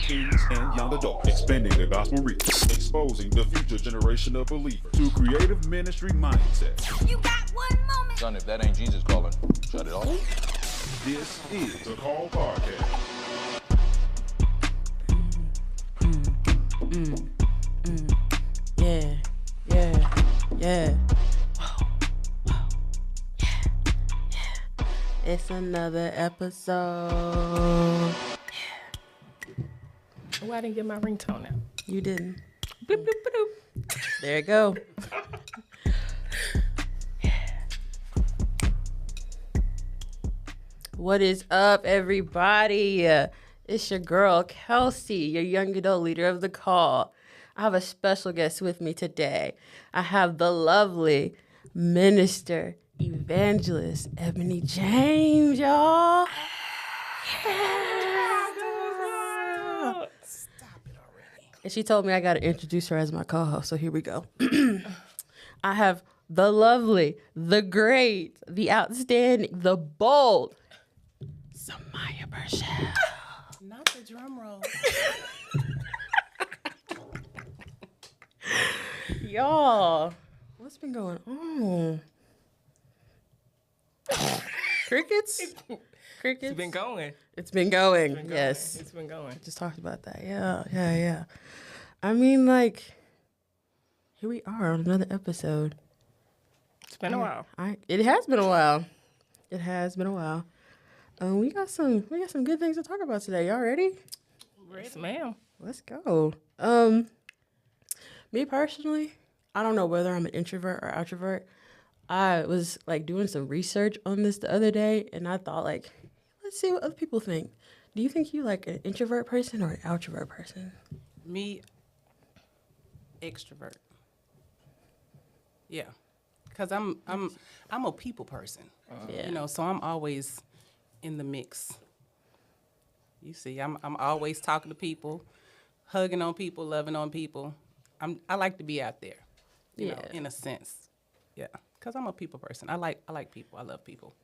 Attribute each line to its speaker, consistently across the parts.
Speaker 1: teens and young adults, expanding the gospel reach, exposing the future generation of believers to creative ministry mindset.
Speaker 2: You got 1 moment.
Speaker 3: Son, if that ain't Jesus calling, shut it off.
Speaker 1: This is the Call Podcast.
Speaker 4: Yeah. It's another episode.
Speaker 5: Oh, I didn't get my ringtone out.
Speaker 4: You didn't.
Speaker 5: Bloop, bloop, bloop.
Speaker 4: There you go. What is up, everybody? It's your girl, Kelsey, your young adult leader of the call. I have a special guest with me today. I have the lovely minister, Evangelist Ebony James, y'all.
Speaker 5: Stop it already.
Speaker 4: And she told me I got to introduce her as my co-host, so here we go. I have the lovely, the great, the outstanding, the bold, Samaya Burchell.
Speaker 5: Not the drum roll.
Speaker 4: Y'all, what's been going on? Crickets? Crickets?
Speaker 5: It's been going.
Speaker 4: It's been going.
Speaker 5: It's been going.
Speaker 4: Yes.
Speaker 5: It's been going.
Speaker 4: Just talked about that. Yeah. I mean, like, here we are on another episode.
Speaker 5: It's been a while.
Speaker 4: It has been a while. It has been a while. We got some good things to talk about today. Y'all ready?
Speaker 5: Yes, ma'am.
Speaker 4: Let's go. Me personally, I don't know whether I'm an introvert or outrovert. I was like doing some research on this the other day, and I thought, like, let's see what other people think. Do you think you like an introvert person or an outrovert person?
Speaker 6: Me, extrovert. Yeah, because I'm a people person.
Speaker 4: Yeah.
Speaker 6: You know, so I'm always in the mix. You see, I'm always talking to people, hugging on people, loving on people. I like to be out there. You know, in a sense. Yeah, because I'm a people person. I like people. I love people.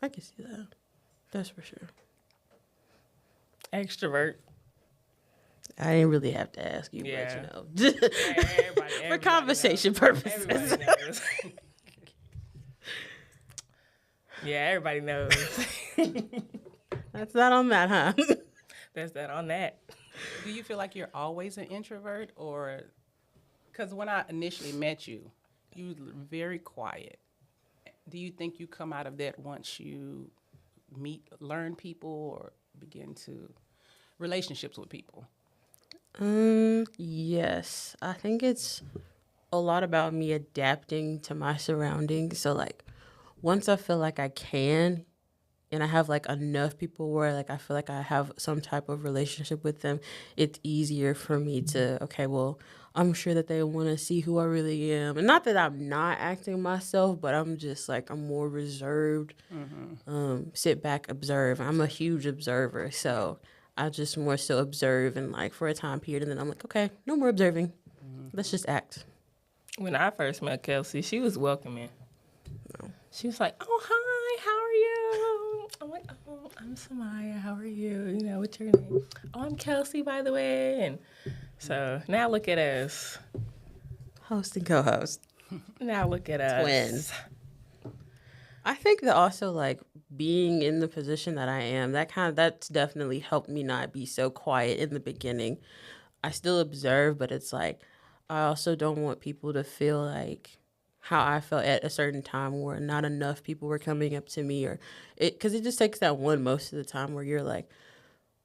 Speaker 4: I can see that. That's for sure.
Speaker 5: Extrovert.
Speaker 4: I didn't really have to ask you,
Speaker 5: Yeah.
Speaker 4: but you know. For conversation purposes.
Speaker 5: Everybody knows. Yeah, everybody knows.
Speaker 4: That's not on that, huh?
Speaker 5: That's that on that.
Speaker 6: Do you feel like you're always an introvert, or because when I initially met you, you were very quiet. Do you think you come out of that once you learn people, or begin to relationships with people?
Speaker 4: Yes. I think it's a lot about me adapting to my surroundings. So, like, once I feel like I can, and I have, like, enough people where, like, I feel like I have some type of relationship with them, it's easier for me to, okay, well, I'm sure that they want to see who I really am. And not that I'm not acting myself, but I'm just, like, I'm more reserved, sit back, observe. I'm a huge observer, so I just more so observe and, like, for a time period, and then I'm like, okay, no more observing. Let's just act.
Speaker 5: When I first met Kelsey, she was welcoming.
Speaker 4: No.
Speaker 5: She was like, "Oh, hi, how are you?" I'm like, "Oh, I'm Samaya. How are you? You know, what's your name?" "Oh, I'm Kelsey, by the way." And so now look at us.
Speaker 4: Host and co-host.
Speaker 5: Now look at us.
Speaker 4: Twins. I think that also, like, being in the position that I am, that's definitely helped me not be so quiet in the beginning. I still observe, but it's like I also don't want people to feel like how I felt at a certain time where not enough people were coming up to me, or because it just takes that one most of the time where you're like,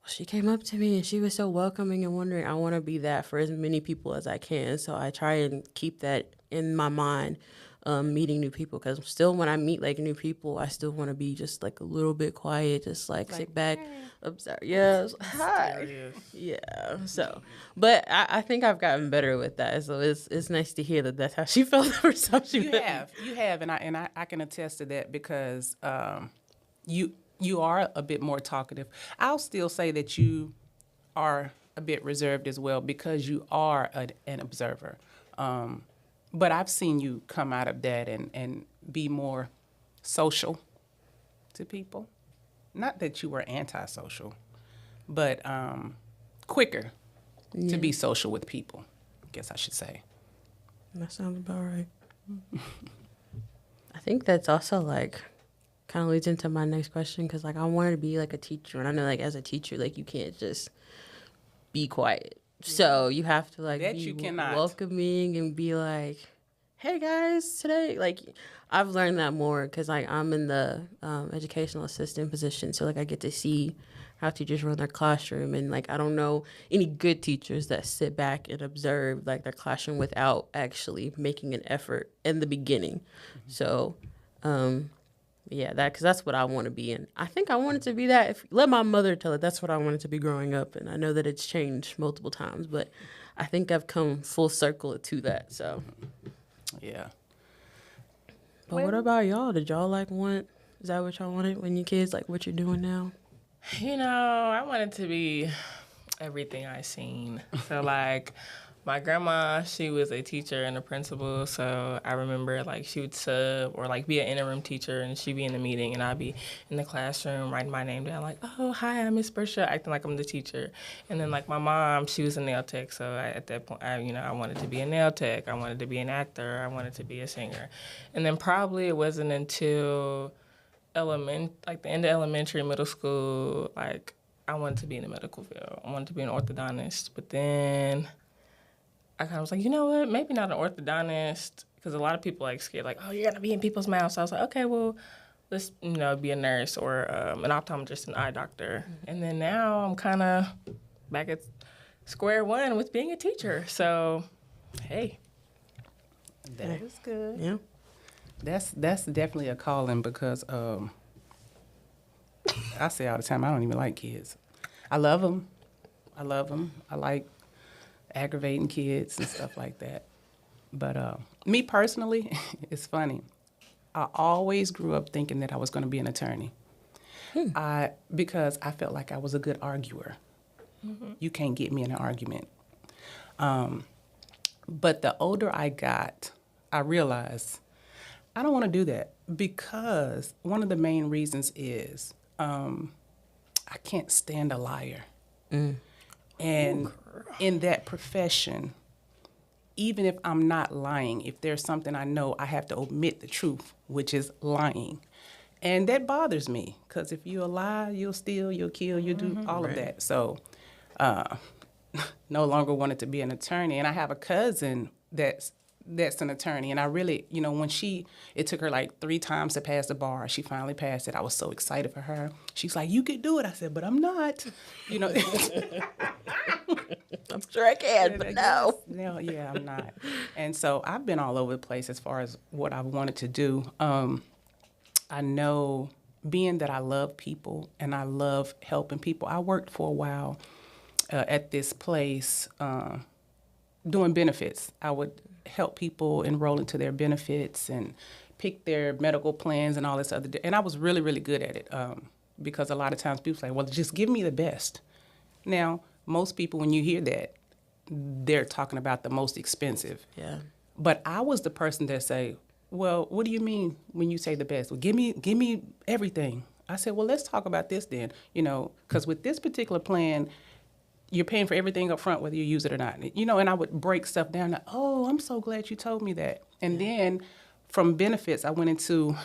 Speaker 4: well, she came up to me and she was so welcoming and wondering. I want to be that for as many people as I can. So I try and keep that in my mind, meeting new people, because still when I meet, like, new people, I still want to be just, like, a little bit quiet, just like sit back, observe. Yes, hi. Yeah. So, but I think I've gotten better with that. So it's nice to hear that that's how she felt the first time she met me.
Speaker 6: You have, and I can attest to that, because you are a bit more talkative. I'll still say that you are a bit reserved as well, because you are an observer. But I've seen you come out of that and be more social to people. Not that you were antisocial, but quicker to be social with people, I guess I should say.
Speaker 4: That sounds about right. I think that's also like kind of leads into my next question because like I wanted to be like a teacher, and I know like as a teacher like you can't just be quiet. So you have to like
Speaker 6: That
Speaker 4: be
Speaker 6: you cannot.
Speaker 4: welcoming and be like, hey guys, today like I've learned that more because like I'm in the educational assistant position, so like I get to see how teachers run their classroom, and like I don't know any good teachers that sit back and observe like their classroom without actually making an effort in the beginning. So yeah, because that's what I want to be. And I think I wanted to be that. If let my mother tell it, that's what I wanted to be growing up. And I know that it's changed multiple times, but I think I've come full circle to that. So,
Speaker 6: Yeah.
Speaker 4: but what about y'all? Did y'all like want? Is that what y'all wanted when you kids? Like what you're doing now?
Speaker 5: You know, I wanted to be everything I seen. So like my grandma, she was a teacher and a principal, so I remember like she would sub or like be an interim teacher, and she'd be in the meeting and I'd be in the classroom writing my name down like, oh, hi, I'm Miss Bersha, acting like I'm the teacher. And then like my mom, she was a nail tech, so at that point, I wanted to be a nail tech, I wanted to be an actor, I wanted to be a singer. And then probably it wasn't until like the end of elementary, middle school, like I wanted to be in the medical field. I wanted to be an orthodontist, but then I kind of was like, you know what, maybe not an orthodontist, because a lot of people like scared, like, oh, you're gonna be in people's mouths. So I was like, okay, well, let's be a nurse or an optometrist, an eye doctor. And then now I'm kind of back at square one with being a teacher. So, hey,
Speaker 6: That is good.
Speaker 4: Yeah.
Speaker 6: That's definitely a calling because I say all the time, I don't even like kids. I love them. I like aggravating kids and stuff like that. But me personally, it's funny. I always grew up thinking that I was going to be an attorney. Because I felt like I was a good arguer. You can't get me in an argument. But the older I got, I realized I don't want to do that because one of the main reasons is I can't stand a liar. And in that profession, even if I'm not lying, if there's something I know, I have to omit the truth, which is lying. And that bothers me because if you'll lie, you'll steal, you'll kill, you'll do all of that. So no longer wanted to be an attorney. And I have a cousin that's an attorney. And I really, when it took her like 3 times to pass the bar. She finally passed it. I was so excited for her. She's like, you could do it. I said, but I'm not.
Speaker 4: I'm sure I can, but no.
Speaker 6: No, yeah, I'm not. And so I've been all over the place as far as what I wanted to do. I know being that I love people and I love helping people. I worked for a while at this place doing benefits. I would help people enroll into their benefits and pick their medical plans and all this other. And I was really, really good at it because a lot of times people say, well, just give me the best. Now, most people, when you hear that, they're talking about the most expensive.
Speaker 4: Yeah.
Speaker 6: But I was the person that say, well, what do you mean when you say the best? Well, give me everything. I said, well, let's talk about this then, because with this particular plan, you're paying for everything up front, whether you use it or not. And I would break stuff down. Like, oh, I'm so glad you told me that. And then from benefits, I went into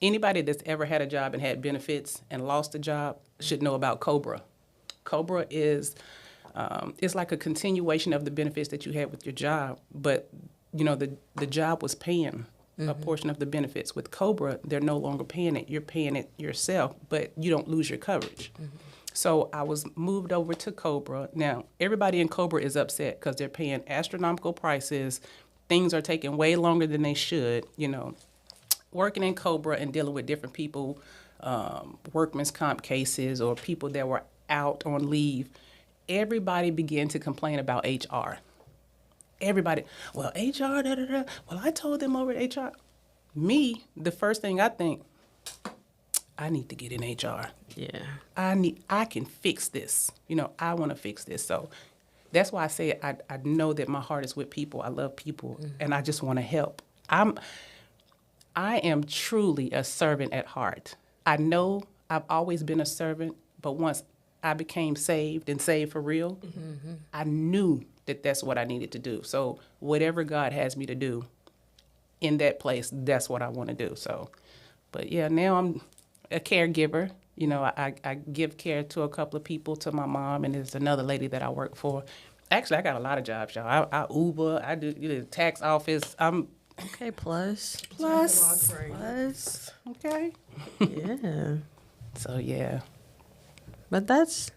Speaker 6: anybody that's ever had a job and had benefits and lost a job should know about COBRA. COBRA is it's like a continuation of the benefits that you had with your job, but the job was paying a portion of the benefits. With COBRA, they're no longer paying it. You're paying it yourself, but you don't lose your coverage. So I was moved over to COBRA. Now, everybody in COBRA is upset because they're paying astronomical prices. Things are taking way longer than they should. Working in COBRA and dealing with different people, workman's comp cases or people that were out on leave, everybody began to complain about HR. Everybody, well, HR, da-da-da. Well, I told them over at HR. Me, the first thing I think, I need to get in HR.
Speaker 4: Yeah.
Speaker 6: I can fix this. I want to fix this. So that's why I say I know that my heart is with people. I love people, and I just want to help. I am truly a servant at heart. I know I've always been a servant, but once I became saved and saved for real, I knew that that's what I needed to do. So whatever God has me to do in that place, that's what I want to do. So, but yeah, now I'm a caregiver. You know, I give care to a couple of people, to my mom, and there's another lady that I work for. Actually, I got a lot of jobs, y'all. I Uber, I do the tax office. I'm
Speaker 4: Okay, plus.
Speaker 6: okay.
Speaker 4: Yeah.
Speaker 6: So yeah.
Speaker 4: But that's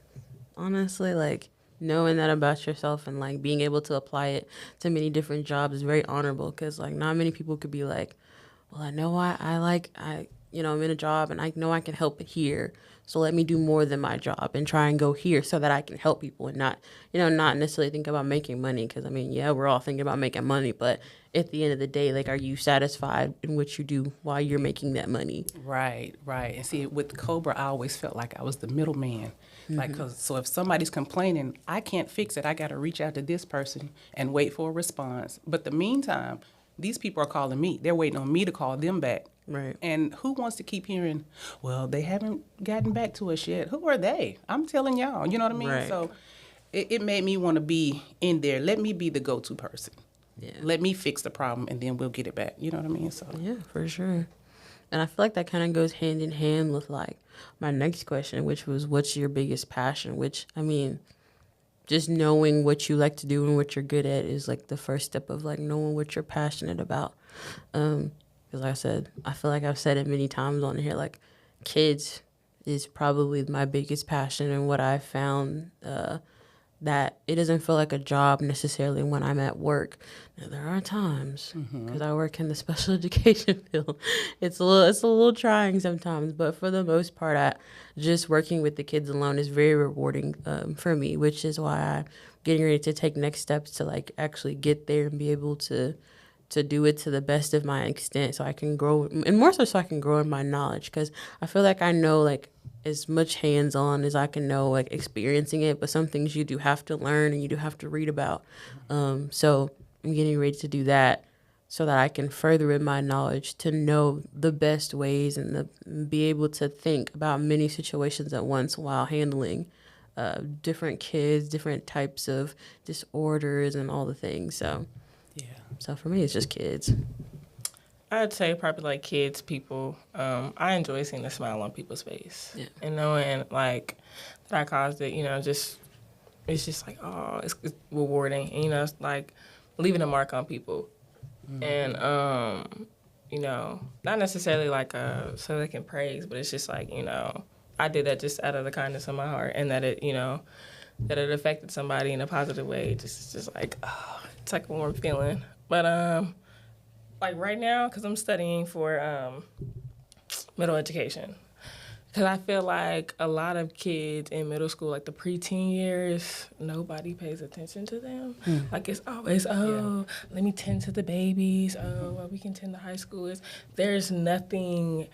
Speaker 4: honestly like knowing that about yourself and like being able to apply it to many different jobs is very honorable, because like not many people could be like, well, I know I'm in a job and I know I can help here, so let me do more than my job and try and go here so that I can help people and not necessarily think about making money, because I mean, yeah, we're all thinking about making money, but at the end of the day, like, are you satisfied in what you do while you're making that money?
Speaker 6: Right. And see, with Cobra, I always felt like I was the middleman. Like, so if somebody's complaining, I can't fix it. I got to reach out to this person and wait for a response. But the meantime, these people are calling me. They're waiting on me to call them back.
Speaker 4: Right.
Speaker 6: And who wants to keep hearing, well, they haven't gotten back to us yet? Who are they? I'm telling y'all. You know what I mean?
Speaker 4: Right.
Speaker 6: So it made me want to be in there. Let me be the go-to person.
Speaker 4: Yeah.
Speaker 6: Let me fix the problem, and then we'll get it back. You know what I mean? So
Speaker 4: Yeah, for sure. And I feel like that kind of goes hand in hand with like my next question, which was, what's your biggest passion? Which, I mean, just knowing what you like to do and what you're good at is like the first step of like knowing what you're passionate about. Because like I said, I feel like I've said it many times on here, like kids is probably my biggest passion, and what I found that it doesn't feel like a job necessarily when I'm at work. Now, there are times, because I work in the special education field, it's a little trying sometimes, but for the most part, just working with the kids alone is very rewarding for me, which is why I'm getting ready to take next steps to like actually get there and be able to do it to the best of my extent, so I can grow, and more so I can grow in my knowledge, because I feel like I know like as much hands-on as I can know, like experiencing it, but some things you do have to learn and you do have to read about. So I'm getting ready to do that so that I can further in my knowledge to know the best ways and be able to think about many situations at once while handling different kids, different types of disorders and all the things. So for me, it's just kids.
Speaker 5: I'd say probably like kids, people. I enjoy seeing the smile on people's face.
Speaker 4: Yeah.
Speaker 5: And knowing like that I caused it, it's just like, oh, it's rewarding. And, it's like leaving a mark on people. And, not necessarily like so they can praise, but it's just like, I did that just out of the kindness of my heart, and that it, that it affected somebody in a positive way. It's just like, oh, it's like a warm feeling. But, like right now, because I'm studying for middle education, because I feel like a lot of kids in middle school, like the preteen years, nobody pays attention to them. Like it's always, let me tend to the babies. Well, we can tend to high schoolers. There's nothing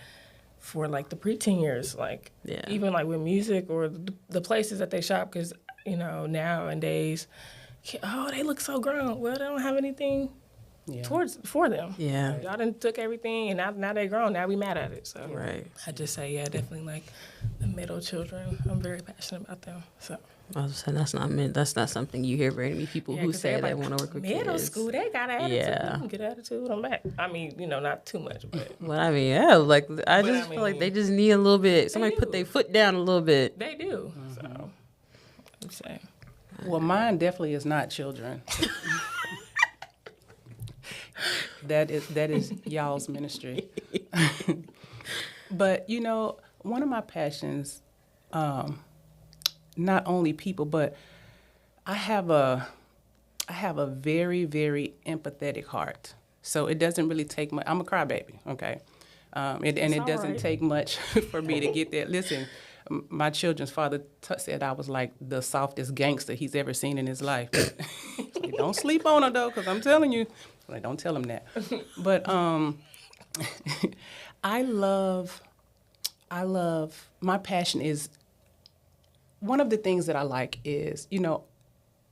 Speaker 5: for like the preteen years, like even like with music or the places that they shop, because nowadays, they look so grown. Well, they don't have anything for them.
Speaker 4: Yeah.
Speaker 5: Y'all done took everything, and now they grown. Now we mad at it. So
Speaker 4: Right.
Speaker 5: I just say, definitely like the middle children. I'm very passionate about them. So
Speaker 4: I was saying that's not something you hear very many people who
Speaker 5: 'cause
Speaker 4: say they
Speaker 5: everybody,
Speaker 4: want to work with
Speaker 5: middle
Speaker 4: kids.
Speaker 5: school, they got an attitude.
Speaker 4: Yeah.
Speaker 5: You can get an attitude on back. I mean, not too much, but
Speaker 4: But I mean, like I just feel like they just need a little bit. Somebody put their foot down a little bit.
Speaker 5: they do. So I'm saying.
Speaker 6: well, mine definitely is not children. That is y'all's ministry. But one of my passions, not only people, but I have a very, very empathetic heart. So it doesn't really take much. I'm a crybaby, okay, it doesn't take much for me to get there. Listen, my children's father said I was like the softest gangster he's ever seen in his life. Like, don't sleep on her though, because I'm telling you. Like, don't tell him that. But I love. My passion is. One of the things that I like is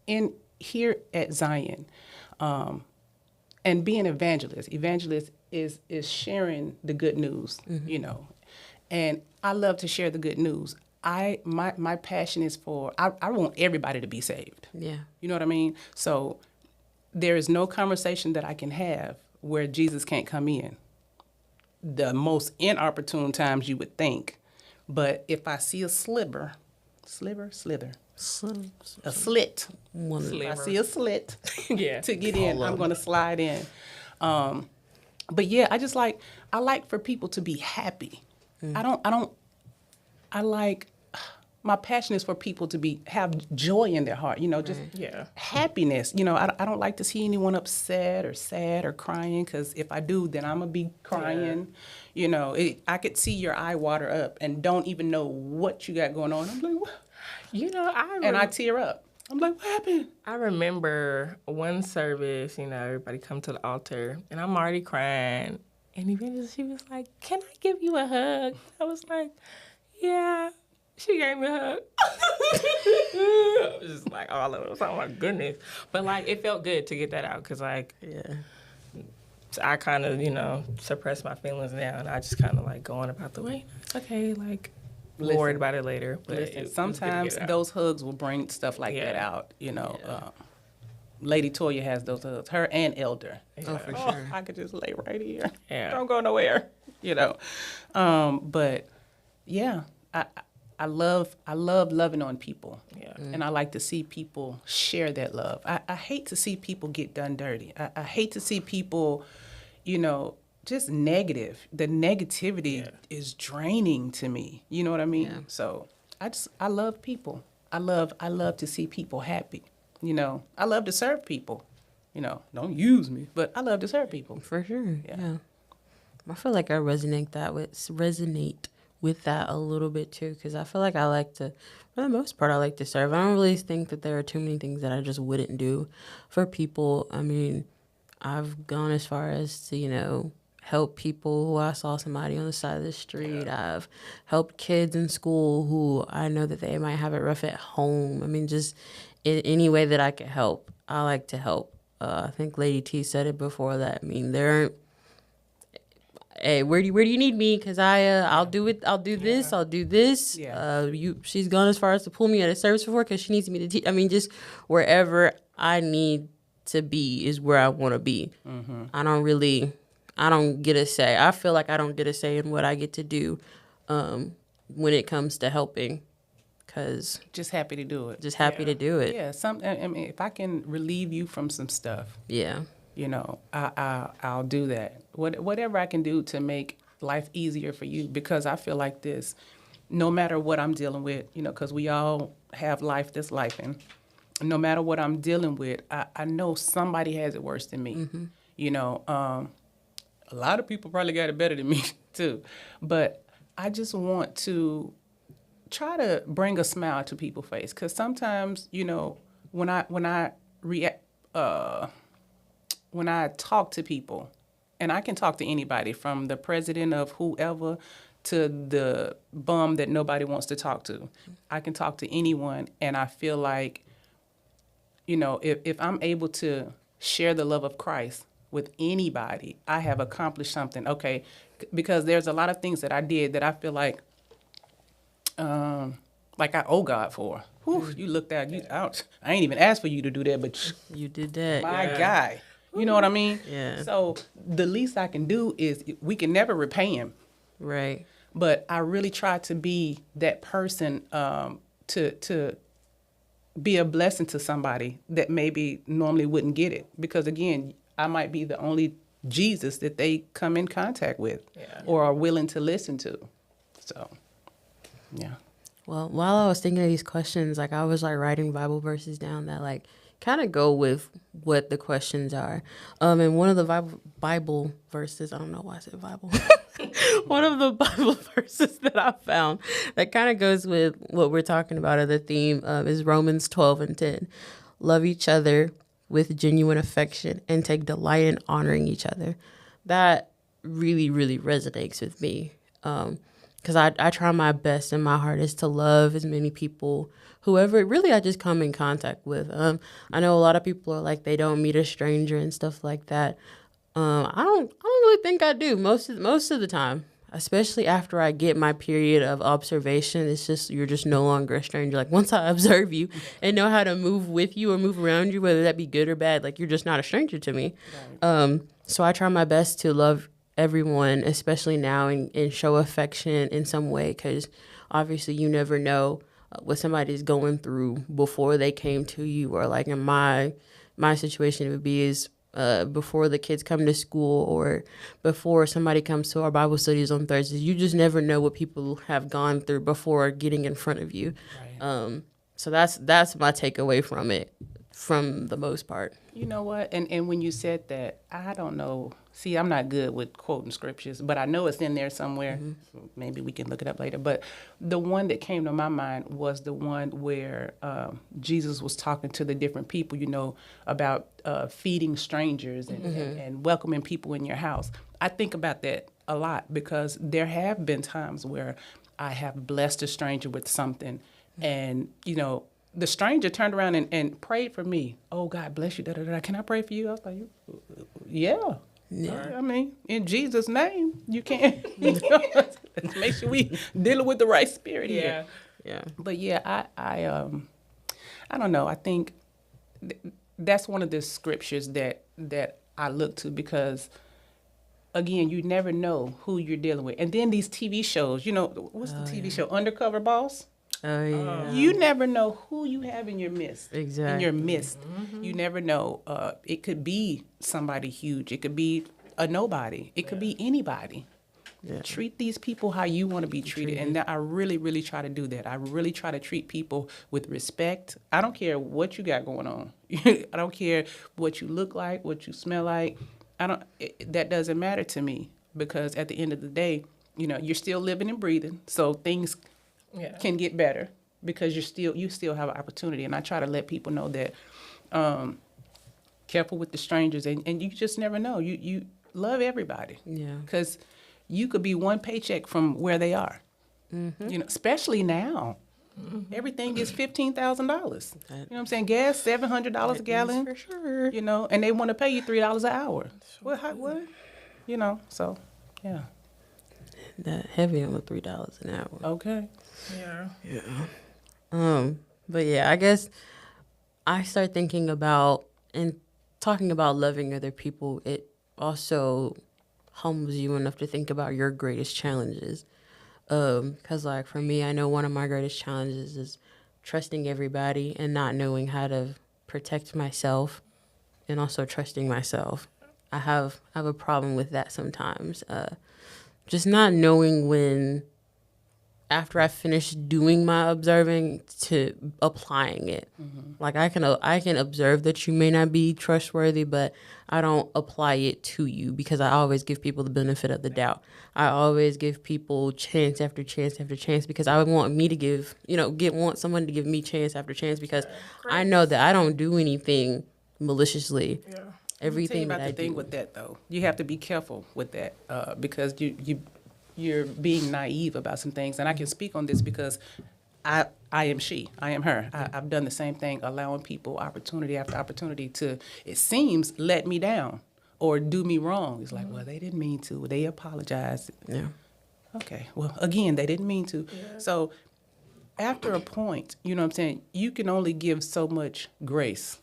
Speaker 6: in here at Zion, and being evangelist. Evangelist is sharing the good news, and I love to share the good news. my passion is for, I want everybody to be saved.
Speaker 4: Yeah.
Speaker 6: You know what I mean? So there is no conversation that I can have where Jesus can't come in. The most inopportune times you would think. But if I see a slither, a slit. If I see a slit
Speaker 5: Yeah.
Speaker 6: to get in, I'm going to slide in. But yeah, I like for people to be happy. My passion is for people to have joy in their heart, just
Speaker 5: Yeah.
Speaker 6: happiness. I don't like to see anyone upset or sad or crying, because if I do, then I'm going to be crying. I could see your eye water up and don't even know what you got going on. I'm like, what? And I tear up. I'm like, what happened?
Speaker 5: I remember one service, everybody come to the altar, and I'm already crying. And Evangelist, she was like, can I give you a hug? I was like, yeah. She gave me a hug. I was just like, oh my goodness. But, it felt good to get that out because,
Speaker 4: Yeah.
Speaker 5: I kind of, suppressed my feelings down. I just kind of, go on about the way. It's okay, we'll worry about it later. But
Speaker 6: sometimes those hugs will bring stuff like that out, Lady Toya has those hugs, her and Elder.
Speaker 4: Oh, for sure.
Speaker 6: I could just lay right here.
Speaker 5: Yeah.
Speaker 6: Don't go nowhere, But, yeah, I love loving on people.
Speaker 5: Yeah.
Speaker 6: And I like to see people share that love. I hate to see people get done dirty. I hate to see people, just negative. The negativity is draining to me. You know what I mean?
Speaker 4: Yeah.
Speaker 6: So I love people. I love to see people happy. I love to serve people. Don't use me, but I love to serve people.
Speaker 4: For sure.
Speaker 6: Yeah.
Speaker 4: Yeah. I feel like I resonate with that a little bit too, because I feel like for the most part, I like to serve. I don't really think that there are too many things that I just wouldn't do for people. I mean, I've gone as far as to, help people who I saw somebody on the side of the street. Yeah. I've helped kids in school who I know that they might have it rough at home. I mean, just in any way that I can help, I like to help. I think Lady T said it before that. I mean, hey, where do you need me? Because I'll do it. I'll do this. I'll do this.
Speaker 6: Yeah.
Speaker 4: She's gone as far as to pull me at a service before because she needs me to teach. I mean, just wherever I need to be is where I want to be. Mm-hmm. I don't get a say. I feel like I don't get a say in what I get to do when it comes to helping. Cause
Speaker 6: just happy to do it.
Speaker 4: Just happy to do it.
Speaker 6: Yeah. I mean, if I can relieve you from some stuff.
Speaker 4: Yeah.
Speaker 6: I'll do that. Whatever I can do to make life easier for you, because I feel like this, no matter what I'm dealing with, because we all have life that's lifing. No matter what I'm dealing with, I know somebody has it worse than me. Mm-hmm. A lot of people probably got it better than me too. But I just want to try to bring a smile to people's face, because sometimes, when I talk to people, and I can talk to anybody from the president of whoever to the bum that nobody wants to talk to. I can talk to anyone, and I feel like, if I'm able to share the love of Christ with anybody, I have accomplished something. Okay, because there's a lot of things that I did that I feel like I owe God for. Whew, you looked out. I ain't even asked for you to do that, but
Speaker 4: you did that.
Speaker 6: My guy. You know what I mean?
Speaker 4: Yeah.
Speaker 6: So the least I can do is, we can never repay him.
Speaker 4: Right.
Speaker 6: But I really try to be that person to be a blessing to somebody that maybe normally wouldn't get it. Because, again, I might be the only Jesus that they come in contact with or are willing to listen to. So, yeah.
Speaker 4: Well, while I was thinking of these questions, I was writing Bible verses down that kind of go with what the questions are. And one of the Bible verses, I don't know why I said Bible. One of the Bible verses that I found that kind of goes with what we're talking about, or the theme is Romans 12:10. Love each other with genuine affection and take delight in honoring each other. That really, really resonates with me. Because I try my best and my hardest to love as many people, whoever really I just come in contact with. I know a lot of people are they don't meet a stranger and stuff like that. I don't really think I do most of the time. especially after I get my period of observation, it's just, you're just no longer a stranger. Like, once I observe you and know how to move with you or move around you, whether that be good or bad, like, you're just not a stranger to me. So I try my best to love everyone, especially now, and show affection in some way, because obviously you never know what somebody's going through before they came to you. Or like in my situation, it would be is before the kids come to school, or before somebody comes to our Bible studies on Thursdays. You just never know what people have gone through before getting in front of you. So that's my takeaway from it, from the most part.
Speaker 6: You know what? And when you said that, I don't know. See, I'm not good with quoting scriptures, but I know it's in there somewhere. Maybe we can look it up later. But the one that came to my mind was the one where Jesus was talking to the different people, about feeding strangers and welcoming people in your house. I think about that a lot, because there have been times where I have blessed a stranger with something, and, the stranger turned around and prayed for me. Oh, God bless you. Da, da, da. Can I pray for you? I was like, yeah. I mean, in Jesus' name, you can. Let's make sure we dealing with the right spirit here.
Speaker 4: Yeah.
Speaker 6: But yeah, I don't know. I think that's one of the scriptures that I look to, because again, you never know who you're dealing with. And then these TV shows, what's the TV show? Undercover Boss?
Speaker 4: Oh, yeah.
Speaker 6: You never know who you have in your midst.
Speaker 4: Exactly.
Speaker 6: In your midst. You never know. It could be somebody huge. It could be a nobody. It could be anybody.
Speaker 4: Yeah.
Speaker 6: Treat these people how you want to be treated. And I really, really try to do that. I really try to treat people with respect. I don't care what you got going on. I don't care what you look like, what you smell like. That doesn't matter to me, because at the end of the day, you're still living and breathing. So things can get better, because you still have an opportunity. And I try to let people know that careful with the strangers, and you just never know. You love everybody. Yeah. Because you could be one paycheck from where they are. Especially now. Everything is $15,000. You know what I'm saying? Gas $700 a gallon.
Speaker 4: For sure.
Speaker 6: And they want to pay you $3 an hour. What? So yeah.
Speaker 4: That heavy on the $3 an hour.
Speaker 6: Okay.
Speaker 5: Yeah.
Speaker 4: But yeah, I guess I start thinking about and talking about loving other people. It also humbles you enough to think about your greatest challenges. Because like for me, I know one of my greatest challenges is trusting everybody and not knowing how to protect myself, and also trusting myself. I have a problem with that sometimes. Just not knowing when, after I finish doing my observing, to applying it. Like I can observe that you may not be trustworthy, but I don't apply it to you, because I always give people the benefit of the doubt. I always give people chance after chance after chance, because I want me to give, want someone to give me chance after chance, because I know that I don't do anything maliciously. Yeah. Everything that I do.
Speaker 6: The thing with that, though, you have to be careful with that, because you're being naive about some things. And I can speak on this because I am she. I am her. I've done the same thing, allowing people opportunity after opportunity to, it seems, let me down or do me wrong. It's like, well, they didn't mean to. They apologized. Yeah. Okay. Well, again, they didn't mean to. Yeah. So after a point, you know what I'm saying, you can only give so much grace.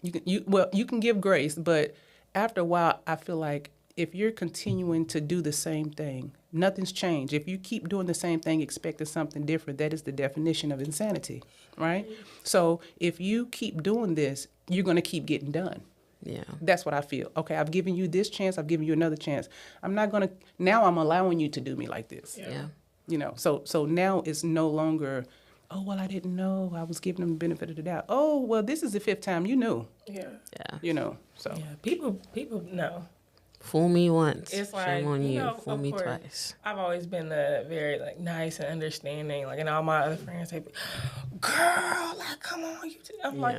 Speaker 6: You can give grace, but after a while, I feel like if you're continuing to do the same thing, nothing's changed. If you keep doing the same thing, expecting something different, that is the definition of insanity, right? So if you keep doing this, you're going to keep getting done. Yeah. That's what I feel. Okay, I've given you this chance. I've given you another chance. I'm not going to, now I'm allowing you to do me like this. Yeah. So now it's no longer, oh, well, I didn't know. I was giving them the benefit of the doubt. Oh, well, this is the 5th time you knew. Yeah. So.
Speaker 5: Yeah, people know.
Speaker 4: Fool me once,
Speaker 5: it's like,
Speaker 4: shame on you. Fool me twice.
Speaker 5: I've always been very nice and understanding. Like, and all my other friends say, "Girl, like, come on, you." I'm like,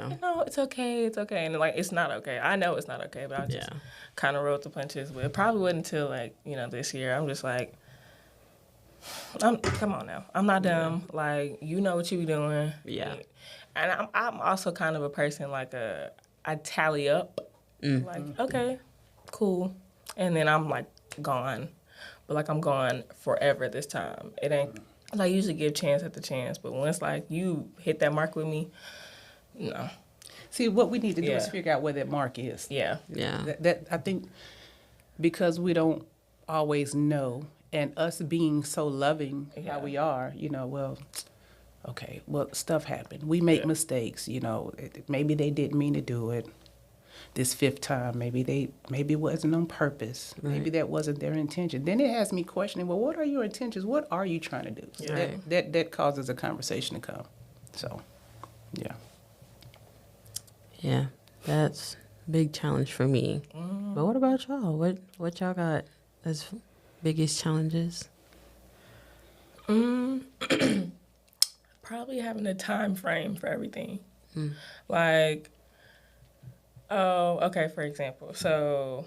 Speaker 5: it's okay, and it's not okay. I know it's not okay, but I just kind of rolled the punches. But it probably wasn't until this year. I'm just like, come on now. I'm not dumb. Like, you know what you be doing. Yeah. And I'm also kind of a person I tally up. Like, okay, cool. And then I'm gone. but like I'm gone forever this time. It ain't, like, I usually give chance after chance, but once like you hit that mark with me, no.
Speaker 6: See, what we need to do is
Speaker 5: Yeah.
Speaker 6: figure out where that mark is.
Speaker 5: Yeah.
Speaker 4: Yeah.
Speaker 6: That I think, because we don't always know, and us being so loving how
Speaker 5: Yeah.
Speaker 6: we are, well, okay, well, stuff happened. We make mistakes, maybe they didn't mean to do it. This fifth time, maybe it wasn't on purpose. Maybe that wasn't their intention. Then it has me questioning, well, what are your intentions? What are you trying to do? So that causes a conversation to come. So, yeah.
Speaker 4: Yeah, that's a big challenge for me. But what about y'all? What y'all got as biggest challenges?
Speaker 5: Probably having a time frame for everything. Like, okay, for example, so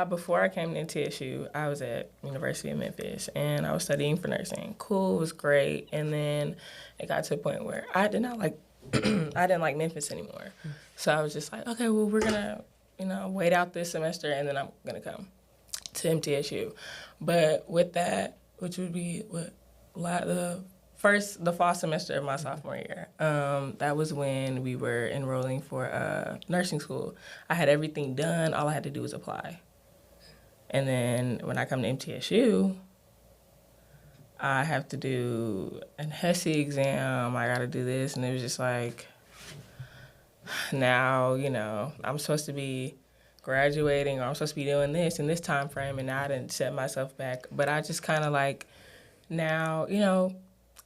Speaker 5: before I came to NTSU, I was at University of Memphis, and I was studying for nursing. Cool, it was great, and then it got to a point where I did not like, I didn't like Memphis anymore. So I was just like, okay, well, we're gonna, wait out this semester, and then I'm gonna come to MTSU. But with that, which would be the fall semester of my sophomore year, that was when we were enrolling for nursing school. I had everything done. All I had to do was apply. And then when I come to MTSU, I have to do an HESI exam. I got to do this. And it was just like, now, I'm supposed to be graduating, or I'm supposed to be doing this in this time frame, and now I didn't set myself back. But I just kind of like, now,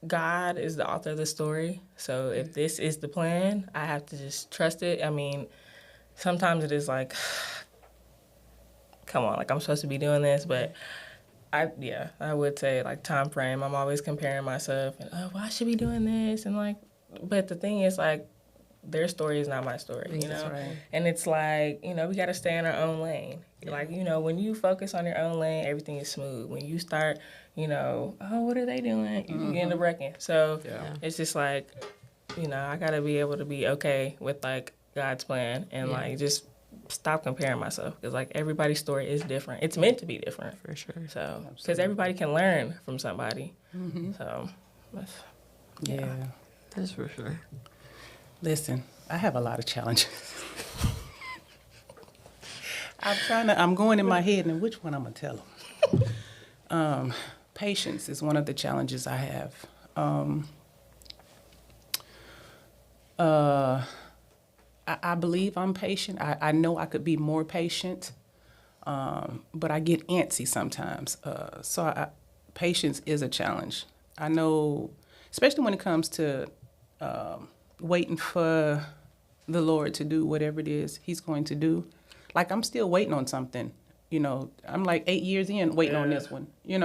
Speaker 5: God is the author of the story. So if this is the plan, I have to just trust it. I mean, sometimes it is like, come on, like I'm supposed to be doing this, but I would say like time frame. I'm always comparing myself and, well, I should be doing this, and like, but the thing is like, their story is not my story,
Speaker 6: That's right.
Speaker 5: And it's like, we got to stay in our own lane. Yeah. Like, when you focus on your own lane, everything is smooth. When you start, what are they doing? You get into wrecking. So it's just like, I got to be able to be okay with like God's plan, and like just stop comparing myself, because like everybody's story is different. It's meant to be different.
Speaker 4: For sure.
Speaker 5: So, because everybody can learn from somebody. So,
Speaker 4: That's for sure.
Speaker 6: Listen, I have a lot of challenges. I'm going in my head, and which one I'm going to tell them. Patience is one of the challenges I have. I believe I'm patient. I know I could be more patient, but I get antsy sometimes. Patience is a challenge. I know, especially when it comes to waiting for the Lord to do whatever it is He's going to do. Like, I'm still waiting on something. I'm like 8 years in waiting on this one. It's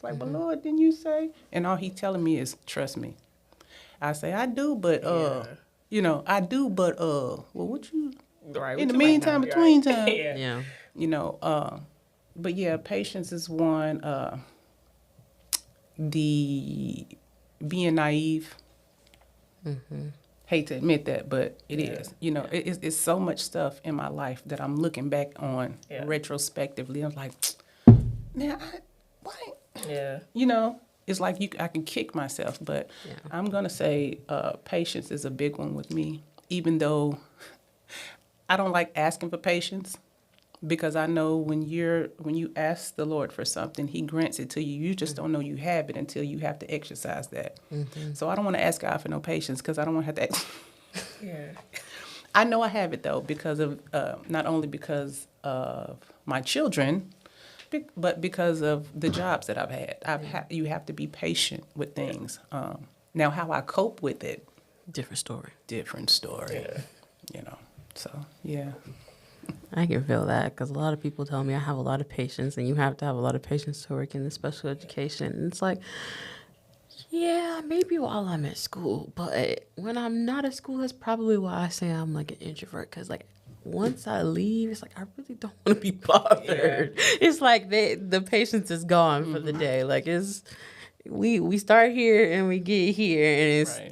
Speaker 6: like, well, Lord, didn't you say? And all He's telling me is, trust me. I say, I do, but I do, but well, what you?
Speaker 5: right,
Speaker 6: In the
Speaker 5: what you
Speaker 6: meantime,
Speaker 5: waiting
Speaker 6: between
Speaker 5: on?
Speaker 6: time,
Speaker 4: Yeah.
Speaker 6: but yeah, patience is one. The being naive. Hate to admit that, but it is. It's so much stuff in my life that I'm looking back on retrospectively. I'm like, man, why?
Speaker 5: Yeah.
Speaker 6: It's like I can kick myself, but I'm gonna say patience is a big one with me. Even though I don't like asking for patience, because I know when you ask the Lord for something, He grants it to you. You just don't know you have it until you have to exercise that. So I don't want to ask God for no patience, because I don't want to have to.
Speaker 5: Yeah.
Speaker 6: I know I have it though, because of not only because of my children, but because of the jobs that I've had. You have to be patient with things. Now, how I cope with it,
Speaker 4: Different story.
Speaker 6: different story. So yeah.
Speaker 4: I can feel that, because a lot of people tell me I have a lot of patience, and you have to have a lot of patience to work in the special education. And it's like, yeah, maybe while I'm at school, but when I'm not at school, that's probably why I say I'm like an introvert, because like once I leave, it's like I really don't want to be bothered. It's like the patience is gone for the day. Like we start here and we get here, and it's
Speaker 6: Right.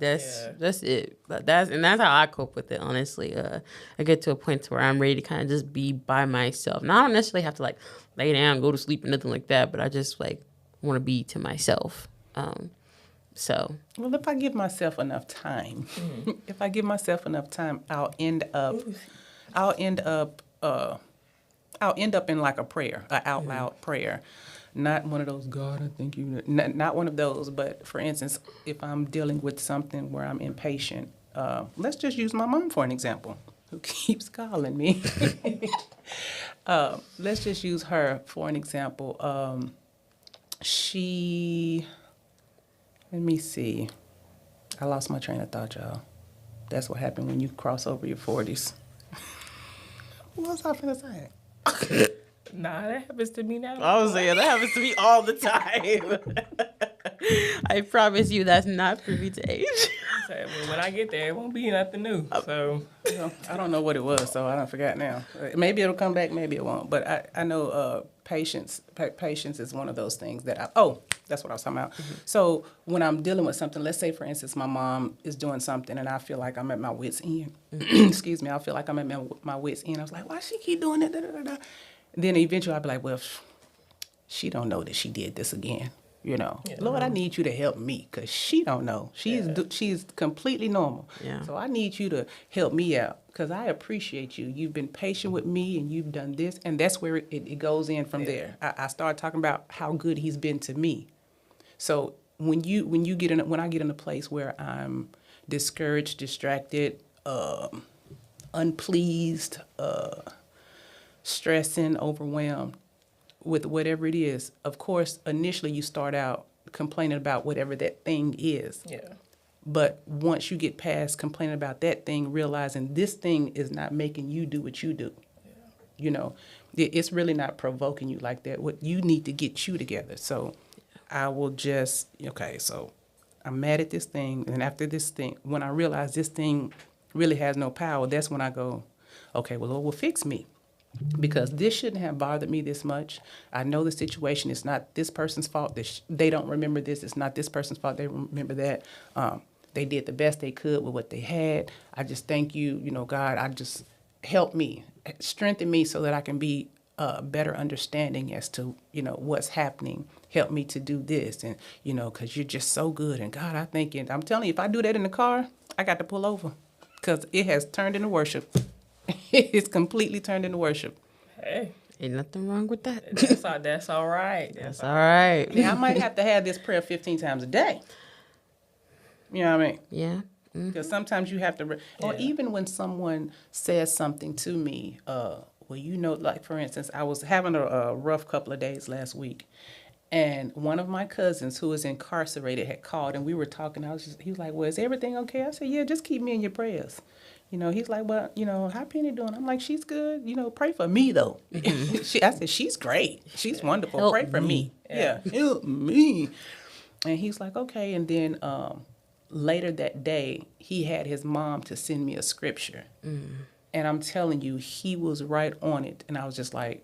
Speaker 4: that's it. But that's how I cope with it. Honestly, I get to a point to where I'm ready to kind of just be by myself. Now I don't necessarily have to like lay down, go to sleep, or nothing like that. But I just like want to be to myself. So
Speaker 6: Well, if I give myself enough time, I'll end up in like a prayer, a out loud prayer. Not one of those, God, I think you, not one of those, but for instance, if I'm dealing with something where I'm impatient, let's just use my mom for an example, who keeps calling me. Let's just use her for an example. Let me see. I lost my train of thought, y'all. That's what happened when you cross over your 40s. What was I finna say?
Speaker 5: Nah, that happens to me now.
Speaker 4: I was saying that happens to me all the time. I promise you, that's not privy to age.
Speaker 5: So, well, when I get there, it won't be nothing new. So
Speaker 6: I don't know what it was, so I don't forget now. Maybe it'll come back, maybe it won't. But I know patience is one of those things that that's what I was talking about. Mm-hmm. So when I'm dealing with something, let's say, for instance, my mom is doing something and I feel like I'm at my wit's end. Mm-hmm. Excuse me, I feel like I'm at my wit's end. I was like, why she keep doing that? Da, da, da, da. Then eventually I'll be like, well, she don't know that she did this again. You know, yeah. Lord, I need you to help me because she don't know. She's completely normal. Yeah. So I need you to help me out because I appreciate you. You've been patient with me and you've done this. And that's where it goes in from there. I start talking about how good he's been to me. So when I get in a place where I'm discouraged, distracted, unpleased, stressing, overwhelmed, with whatever it is, of course, initially you start out complaining about whatever that thing is. Yeah. But once you get past complaining about that thing, realizing this thing is not making you do what you do. Yeah. You know, it's really not provoking you like that. What you need to get you together. So I will just, so I'm mad at this thing. And after this thing, when I realize this thing really has no power, that's when I go, okay, well, Lord will fix me. Because this shouldn't have bothered me this much. I know the situation is not this person's fault. They don't remember this. It's not this person's fault. They remember that. They did the best they could with what they had. I just thank you, God. I just help me, strengthen me so that I can be better understanding as to, what's happening. Help me to do this. And, because you're just so good. And God, I thank you. I'm telling you, if I do that in the car, I got to pull over because it has turned into worship. It's completely turned into worship.
Speaker 5: Hey,
Speaker 4: ain't nothing wrong with that.
Speaker 5: That's all right.
Speaker 4: That's all right.
Speaker 6: Yeah, I might have to have this prayer 15 times a day. You know what I mean?
Speaker 4: Yeah.
Speaker 6: Because sometimes you have to, or even when someone says something to me, like for instance, I was having a rough couple of days last week, and one of my cousins who is incarcerated had called, and we were talking. He was like, "Well, is everything okay?" I said, "Yeah, just keep me in your prayers." He's like, well, how Penny doing? I'm like, she's good. Pray for me, though. Mm-hmm. I said, she's great. She's wonderful.
Speaker 4: Help
Speaker 6: pray for me. Yeah, help me. And he's like, okay. And then later that day, he had his mom to send me a scripture. Mm. And I'm telling you, he was right on it. And I was just like,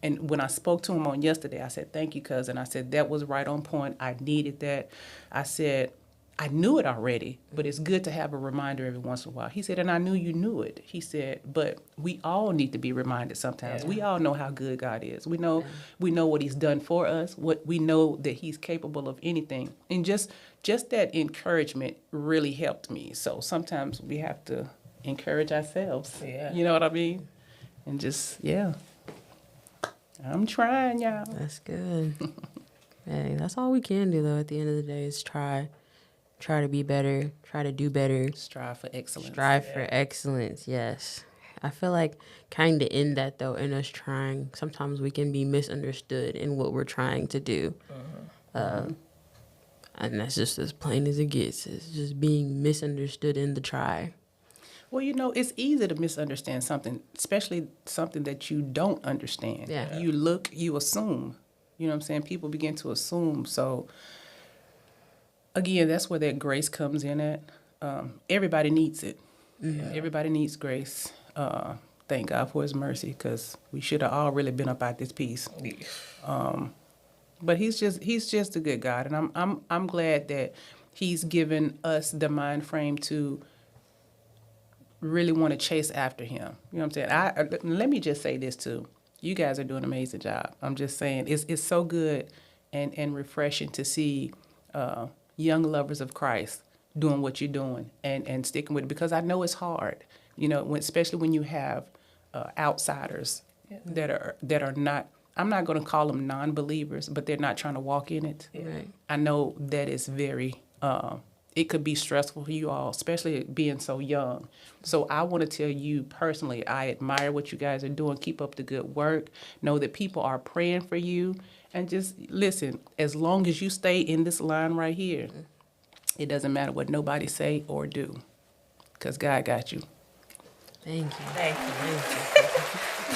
Speaker 6: and when I spoke to him on yesterday, I said, thank you, cousin. I said, that was right on point. I needed that. I said, I knew it already, but it's good to have a reminder every once in a while. He said, and I knew you knew it. He said, but we all need to be reminded sometimes. Yeah. We all know how good God is. We know what he's done for us. We know that he's capable of anything. And just that encouragement really helped me. So sometimes we have to encourage ourselves. Yeah. You know what I mean? And just, I'm trying, y'all.
Speaker 4: That's good. Hey, that's all we can do, though, at the end of the day is try to be better, try to do better.
Speaker 6: Strive for excellence.
Speaker 4: For excellence, yes. I feel like kind of in that, though, in us trying, sometimes we can be misunderstood in what we're trying to do. And that's just as plain as it gets. It's just being misunderstood in the try.
Speaker 6: Well, it's easy to misunderstand something, especially something that you don't understand. Yeah. You assume. You know what I'm saying? People begin to assume, so... Again, that's where that grace comes in at. Everybody needs it. Mm-hmm. Everybody needs grace. Thank God for his mercy, because we should have all really been up out this piece. But he's just a good God, and I'm glad that he's given us the mind frame to really want to chase after him. You know what I'm saying? Let me just say this too. You guys are doing an amazing job. I'm just saying it's so good and refreshing to see young lovers of Christ doing what you're doing and sticking with it, because I know it's hard. You know, especially when you have outsiders that are not. I'm not going to call them non-believers, but they're not trying to walk in it.
Speaker 4: Right.
Speaker 6: I know that it's very, it could be stressful for you all, especially being so young. So I want to tell you personally, I admire what you guys are doing. Keep up the good work. Know that people are praying for you. And just listen, as long as you stay in this line right here, it doesn't matter what nobody say or do, because God got you.
Speaker 4: Thank you.
Speaker 5: Thank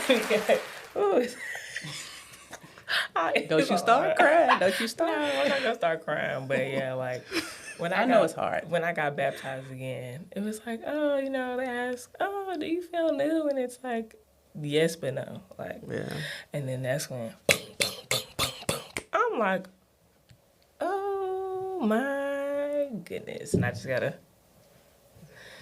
Speaker 5: you. Ooh.
Speaker 6: Don't you start crying. Don't you start.
Speaker 5: No, I'm not gonna start crying, but yeah, like when
Speaker 6: I know it's hard.
Speaker 5: When I got baptized again, it was like, oh, you know, they ask, oh, do you feel new? And it's like, yes, but no, like,
Speaker 4: Yeah.
Speaker 5: And then that's when I'm like, oh my goodness, and I just gotta,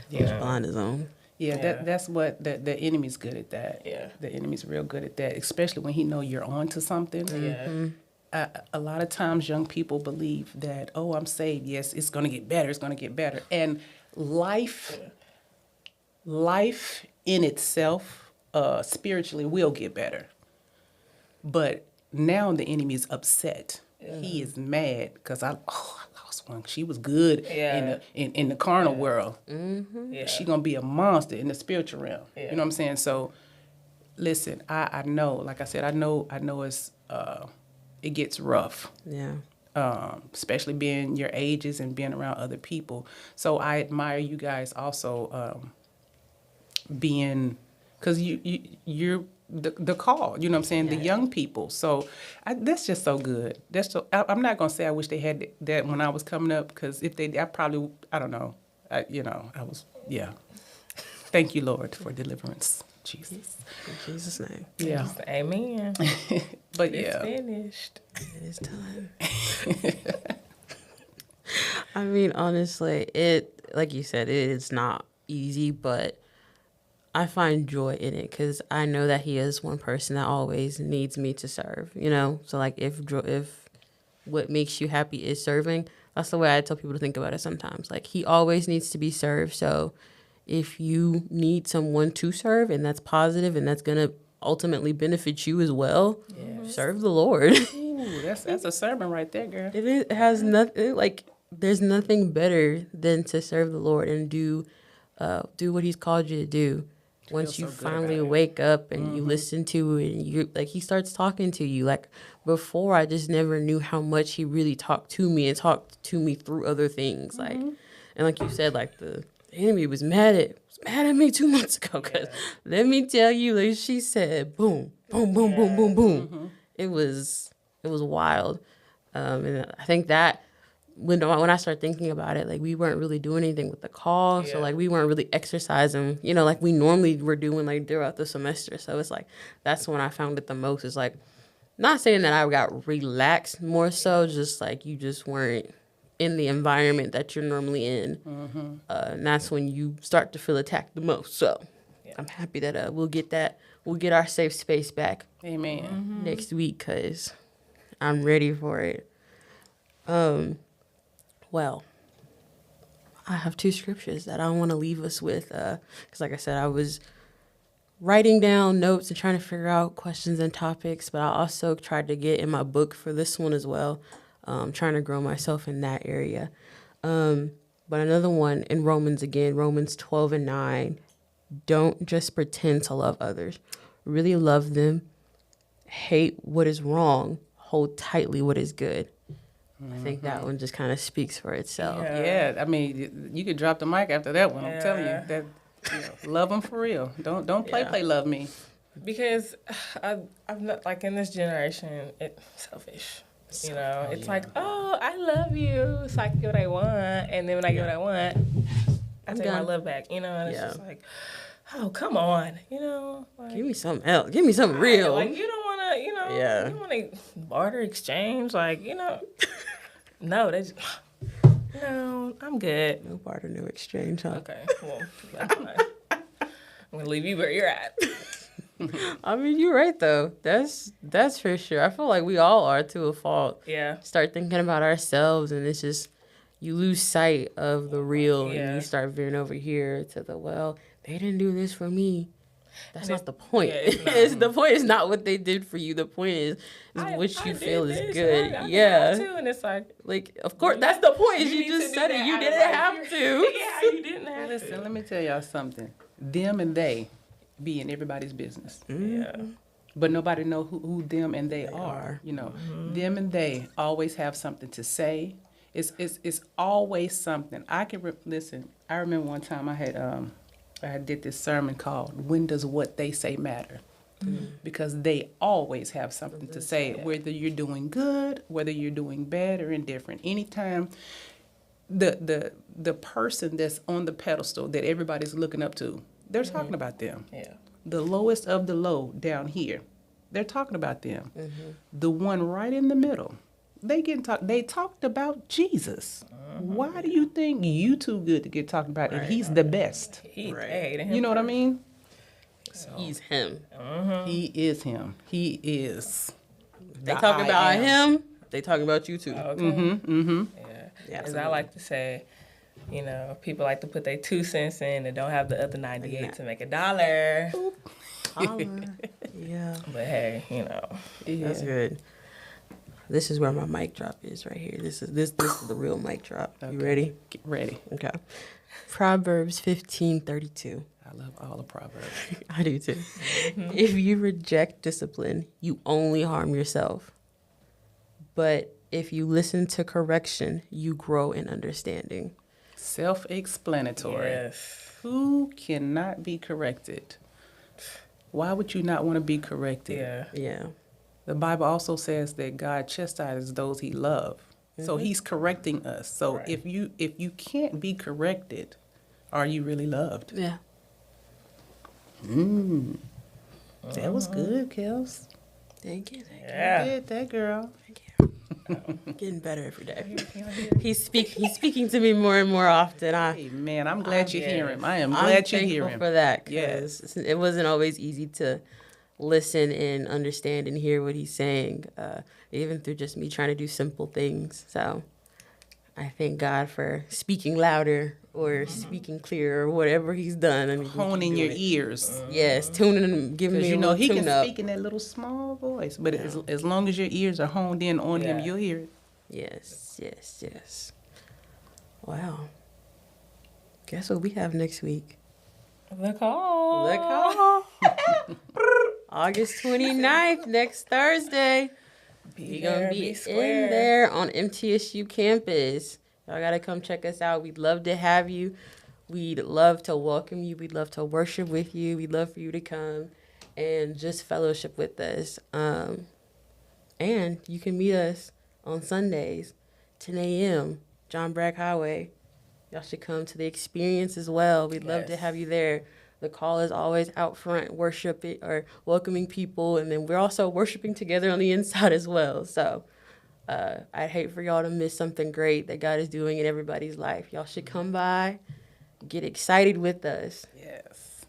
Speaker 4: Blind his own.
Speaker 6: Yeah, that's what the enemy's good at that.
Speaker 5: Yeah.
Speaker 6: The enemy's real good at that, especially when he know you're on to something.
Speaker 5: Yeah.
Speaker 6: A lot of times young people believe that, oh, I'm saved. Yes, it's going to get better. It's going to get better. And life in itself, spiritually, will get better. But now the enemy is upset. He is mad because I lost one. She was good in the carnal world.
Speaker 5: Yeah.
Speaker 6: She gonna be a monster in the spiritual realm.
Speaker 5: Yeah.
Speaker 6: You know what I'm saying? So, listen, I know, like I said, I know it's it gets rough.
Speaker 4: Yeah.
Speaker 6: Especially being your ages and being around other people. So I admire you guys also being, because you're the call, you know what I'm saying, the young people. So that's just so good. I'm not gonna say I wish they had that when I was coming up, because if they, I don't know, I was, Thank you, Lord, for deliverance, Jesus.
Speaker 4: In Jesus' name.
Speaker 6: Yeah,
Speaker 5: Amen.
Speaker 6: but
Speaker 5: It's
Speaker 6: yeah,
Speaker 5: finished.
Speaker 4: It is time. I mean, honestly, like you said, it is not easy, but I find joy in it because I know that he is one person that always needs me to serve, you know? So, like, if what makes you happy is serving, that's the way I tell people to think about it sometimes. Like, he always needs to be served. So, if you need someone to serve and that's positive and that's going to ultimately benefit you as well, serve the Lord.
Speaker 6: Ooh, that's a sermon right there, girl.
Speaker 4: It has nothing, like, there's nothing better than to serve the Lord and do what he's called you to do. Once you
Speaker 6: so good
Speaker 4: finally
Speaker 6: about it.
Speaker 4: wake up and you listen to it and you like, he starts talking to you. Like, before, I just never knew how much he really talked to me and talked to me through other things. Like, and like you said, like, the enemy was mad at me 2 months ago. Cause let me tell you, like she said, boom, boom, boom, boom, boom, boom. It was wild. And I think that when I started thinking about it, like, we weren't really doing anything with the call. So, like, we weren't really exercising, you know, like we normally were doing, like, throughout the semester. So it's like, that's when I found it the most. It's like, not saying that I got relaxed, more so just like you just weren't in the environment that you're normally in. And that's when you start to feel attacked the most. So I'm happy that we'll get our safe space back
Speaker 6: Amen.
Speaker 4: next week, because I'm ready for it. Well, I have 2 scriptures that I want to leave us with, because like I said, I was writing down notes and trying to figure out questions and topics, but I also tried to get in my book for this one as well, trying to grow myself in that area. But another one in Romans 12:9, don't just pretend to love others. Really love them. Hate what is wrong. Hold tightly what is good. I think that one just kind of speaks for itself.
Speaker 6: Yeah, I mean, you could drop the mic after that one. I'm telling you that. Love them for real. Don't play love me.
Speaker 5: Because I'm not, like, in this generation, it's selfish. You know, it's like, oh, I love you, so I can get what I want, and then when I get what I want, I take my
Speaker 4: done.
Speaker 5: love back. You know, and it's just like, oh, come on, you know, like,
Speaker 4: Give me something else. Give me something real.
Speaker 5: like, you don't want
Speaker 4: Yeah.
Speaker 5: you want to barter exchange, like, no, that's, no, I'm good.
Speaker 4: No barter, no exchange, huh?
Speaker 5: Okay, well, that's fine. I'm gonna leave you where you're at.
Speaker 4: I mean, you're right though. That's for sure. I feel like we all are to a fault.
Speaker 5: Yeah.
Speaker 4: Start thinking about ourselves, and it's just you lose sight of the real, and
Speaker 5: Yeah.
Speaker 4: you start veering over here to the they didn't do this for me. That's not the point.
Speaker 5: yeah, it's not.
Speaker 4: It's the point is not what they did for you. The point is what you feel is good. Yeah.
Speaker 5: Too, and it's
Speaker 4: Like, of course, that's the point. Is
Speaker 5: you
Speaker 4: you
Speaker 5: need
Speaker 4: just
Speaker 5: to do
Speaker 4: said it.
Speaker 5: that
Speaker 4: You
Speaker 5: out of
Speaker 4: didn't
Speaker 5: like
Speaker 4: have to.
Speaker 5: Yeah, you didn't have
Speaker 6: Listen,
Speaker 5: to.
Speaker 6: let me tell y'all something. Them and they be in everybody's business.
Speaker 5: Yeah.
Speaker 6: But nobody know who them and they are. Them and they always have something to say. It's always something. I can listen. I remember one time I did this sermon called "When Does What They Say Matter?" Because they always have something to say, whether you're doing good, whether you're doing bad or indifferent. Anytime the person that's on the pedestal that everybody's looking up to, they're talking about them.
Speaker 5: Yeah.
Speaker 6: The lowest of the low down here, they're talking about them. The one right in the middle, they talked about Jesus. Why do you think you too good to get talked about and he's the best? You know what I mean?
Speaker 4: He's him.
Speaker 6: He is him. He is.
Speaker 4: They talk about him. They talking about you too.
Speaker 5: Okay. Yeah. As
Speaker 4: Absolutely.
Speaker 5: I like to say, people like to put their 2 cents in and don't have the other 98 to make $1.
Speaker 4: Yeah.
Speaker 5: But hey,
Speaker 4: That's good. This is where my mic drop is right here. This is the real mic drop. You ready?
Speaker 6: Get ready.
Speaker 4: Okay. Proverbs 15:32.
Speaker 6: I love all the Proverbs.
Speaker 4: I do too. If you reject discipline, you only harm yourself. But if you listen to correction, you grow in understanding.
Speaker 6: Self-explanatory.
Speaker 5: yes.
Speaker 6: Who cannot be corrected? Why would you not want to be corrected?
Speaker 5: Yeah.
Speaker 4: Yeah.
Speaker 6: The Bible also says that God chastises those he loves. So he's correcting us. So
Speaker 5: Right.
Speaker 6: if you can't be corrected, are you really loved?
Speaker 4: Yeah.
Speaker 6: That was good, Kels.
Speaker 4: Thank you.
Speaker 5: Yeah.
Speaker 6: You did that, girl.
Speaker 4: Getting better every day. He's speaking to me more and more often.
Speaker 6: Hey, man, I'm glad you hear him. I am
Speaker 4: I'm
Speaker 6: glad you
Speaker 4: thankful
Speaker 6: hear him.
Speaker 4: for that.
Speaker 6: Yes.
Speaker 4: Because it wasn't always easy to listen and understand and hear what he's saying, even through just me trying to do simple things. So I thank God for speaking louder or speaking clearer or whatever he's done. I mean,
Speaker 6: Honing your ears.
Speaker 4: Yes, tuning and giving me
Speaker 6: Because
Speaker 4: a little
Speaker 6: he can
Speaker 4: tune up.
Speaker 6: speak in that little small voice. But as long as your ears are honed in on him,
Speaker 5: Yeah.
Speaker 6: you'll hear it.
Speaker 4: Yes. Wow. Guess what we have next week?
Speaker 5: The call.
Speaker 4: The call. August 29th, next Thursday. We're going to be in there on MTSU campus. Y'all got to come check us out. We'd love to have you. We'd love to welcome you. We'd love to worship with you. We'd love for you to come and just fellowship with us. And you can meet us on Sundays, 10 a.m., John Bragg Highway. Y'all should come to the experience as well. We'd love to have you there. The call is always out front, worshiping or welcoming people, and then we're also worshiping together on the inside as well. So I'd hate for y'all to miss something great that God is doing in everybody's life. Y'all should come by, get excited with us.
Speaker 6: Yes.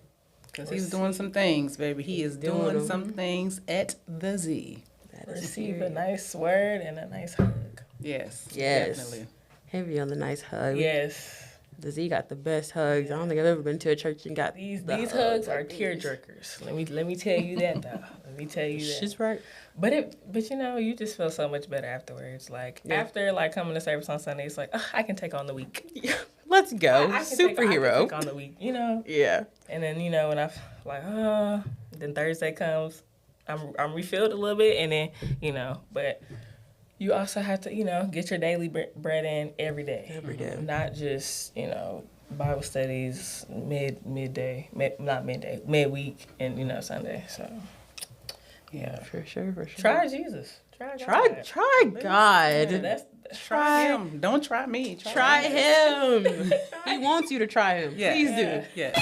Speaker 6: Because he's doing some things, baby. He is doing some things at the Z.
Speaker 5: Receive a nice word and a nice hug.
Speaker 6: Yes.
Speaker 4: Yes.
Speaker 6: Definitely.
Speaker 4: Heavy on the nice hug.
Speaker 5: Yes.
Speaker 4: The Z got the best hugs. I don't think I've ever been to a church and got
Speaker 5: These
Speaker 4: the
Speaker 5: hugs are
Speaker 4: like
Speaker 5: tear
Speaker 4: these.
Speaker 5: jerkers. Let me tell you that though. Let me tell you that.
Speaker 4: She's right.
Speaker 5: But you just feel so much better afterwards. Like after coming to service on Sunday, it's like I can take on the week.
Speaker 4: Let's go.
Speaker 5: I can
Speaker 4: Superhero.
Speaker 5: take on the week,
Speaker 4: Yeah.
Speaker 5: And then when I then Thursday comes, I'm refilled a little bit, and then but you also have to get your daily bread in every day.
Speaker 4: Every day.
Speaker 5: Not just Bible studies midweek and Sunday. So yeah,
Speaker 4: For sure.
Speaker 5: try Jesus. Try
Speaker 4: God.
Speaker 5: That's
Speaker 6: Try him. Don't try me.
Speaker 4: Try him. He wants you to try him.
Speaker 6: Yeah.
Speaker 4: Please do.
Speaker 6: Yeah.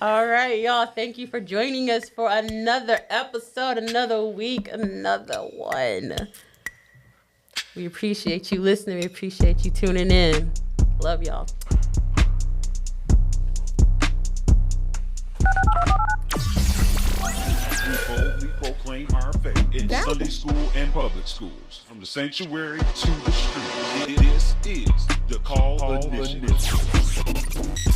Speaker 4: All right, y'all. Thank you for joining us for another episode, another week, another one. We appreciate you listening. We appreciate you tuning in. Love y'all.
Speaker 1: We boldly proclaim our faith in Sunday school and public schools, from the sanctuary to the street. This is the Call Initiative.